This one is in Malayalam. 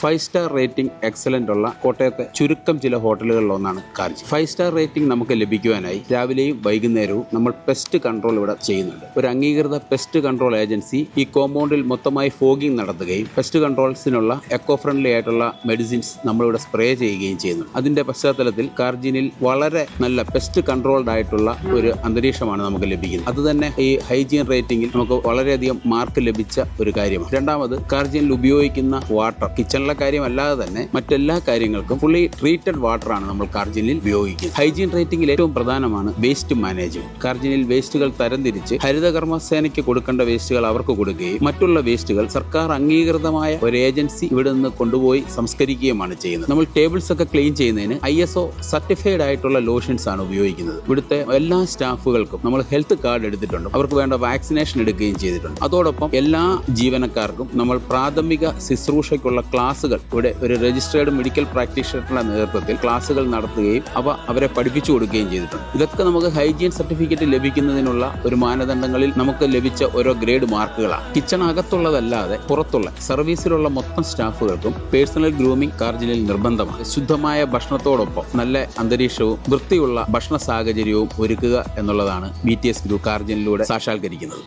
5 സ്റ്റാർ റേറ്റിംഗ് എക്സലന്റ് ഉള്ള കോട്ടയത്തെ ചുരുക്കം ചില ഹോട്ടലുകളിലൊന്നാണ് കാർജി. 5 സ്റ്റാർ റേറ്റിംഗ് നമുക്ക് ലഭിക്കുവാനായി രാവിലെയും വൈകുന്നേരവും നമ്മൾ പെസ്റ്റ് കൺട്രോൾ ഇവിടെ ചെയ്യുന്നുണ്ട്. ഒരു അംഗീകൃത പെസ്റ്റ് കൺട്രോൾ ഏജൻസി ഈ കോമ്പൗണ്ടിൽ മൊത്തമായി ഫോഗിംഗ് നടത്തുകയും പെസ്റ്റ് കൺട്രോൾസിനുള്ള എക്കോ ഫ്രണ്ട്ലി ആയിട്ടുള്ള മെഡിസിൻസ് നമ്മളിവിടെ സ്പ്രേ ചെയ്യുകയും ചെയ്യുന്നു. അതിന്റെ പശ്ചാത്തലത്തിൽ കാർജിനിൽ വളരെ നല്ല പെസ്റ്റ് കൺട്രോൾഡ് ആയിട്ടുള്ള ഒരു അന്തരീക്ഷമാണ് നമുക്ക് ലഭിക്കുന്നത്. അതുതന്നെ ഈ ഹൈജീൻ റേറ്റിംഗിൽ നമുക്ക് വളരെയധികം മാർക്ക് ലഭിച്ച ഒരു കാര്യമാണ്. രണ്ടാമത് കാർജിനിൽ ഉപയോഗിക്കുന്ന വാട്ടർ കിച്ചണിലെ കാര്യമല്ലാതെ തന്നെ മറ്റെല്ലാ കാര്യങ്ങൾക്കും ഫുള്ളി ട്രീറ്റഡ് വാട്ടർ ആണ് നമ്മൾ കാർജിനിൽ ഉപയോഗിക്കുന്നത്. ഹൈജീൻ റേറ്റിംഗിൽ ഏറ്റവും പ്രധാനമാണ് വേസ്റ്റ് മാനേജ്മെന്റ്. കാർജിനിൽ വേസ്റ്റുകൾ തരംതിരിച്ച് ഹരിതകർമ്മസേനയ്ക്ക് കൊടുക്കേണ്ട വേസ്റ്റുകൾ അവർക്ക് കൊടുക്കുകയും മറ്റുള്ള വേസ്റ്റുകൾ സർക്കാർ അംഗീകൃതമായ ഒരു ഏജൻസി ഇവിടെ നിന്ന് കൊണ്ടുപോയി സംസ്കരിക്കുകയുമാണ് ചെയ്യുന്നത്. നമ്മൾ ടേബിൾസ് ഒക്കെ ക്ലീൻ ചെയ്യുന്നതിന് ISO സർട്ടിഫൈഡ് ആയിട്ടുള്ള ലോഷൻസ് ആണ് ഉപയോഗിക്കുന്നത്. ഇവിടുത്തെ എല്ലാ സ്റ്റാഫുകൾക്കും നമ്മൾ ഹെൽത്ത് കാർഡ് എടുത്തിട്ടുണ്ട്. അവർക്ക് വേണ്ട വാക്സിനേഷൻ എടുക്കുകയും ചെയ്തിട്ടുണ്ട്. അതോടൊപ്പം എല്ലാ ജീവനക്കാർക്കും നമ്മൾ പ്രാഥമിക ശുശ്രൂഷയ്ക്കുള്ള ക്ലാസുകൾ ഇവിടെ ഒരു രജിസ്ട്രേർഡ് മെഡിക്കൽ പ്രാക്ടീഷണറുടെ നേതൃത്വത്തിൽ ക്ലാസുകൾ നടത്തുകയും അവരെ പഠിപ്പിച്ചു കൊടുക്കുകയും ചെയ്തിട്ടുണ്ട്. ഇതൊക്കെ നമുക്ക് ഹൈജീൻ സർട്ടിഫിക്കറ്റ് ലഭിക്കുന്നതിനുള്ള ഒരു മാനദണ്ഡങ്ങളിൽ നമുക്ക് ലഭിച്ച ഓരോ ഗ്രേഡ് മാർക്കുകളാണ്. കിച്ചൺ അകത്തുള്ളതല്ലാതെ പുറത്തുള്ള സർവീസിലുള്ള മൊത്തം സ്റ്റാഫുകൾക്കും പേഴ്സണൽ ഗ്രൂമിംഗ് കാർജിനിൽ നിർബന്ധമാണ്. ശുദ്ധമായ ഭക്ഷണത്തോടൊപ്പം നല്ല അന്തരീക്ഷവും വൃത്തിയുള്ള ഭക്ഷണ സാഹചര്യവും ഒരുക്കുക എന്നുള്ളതാണ് BTS ഗ്രൂപ്പ് കാർജിനിലൂടെ സാക്ഷാത്കരിക്കുന്നത്.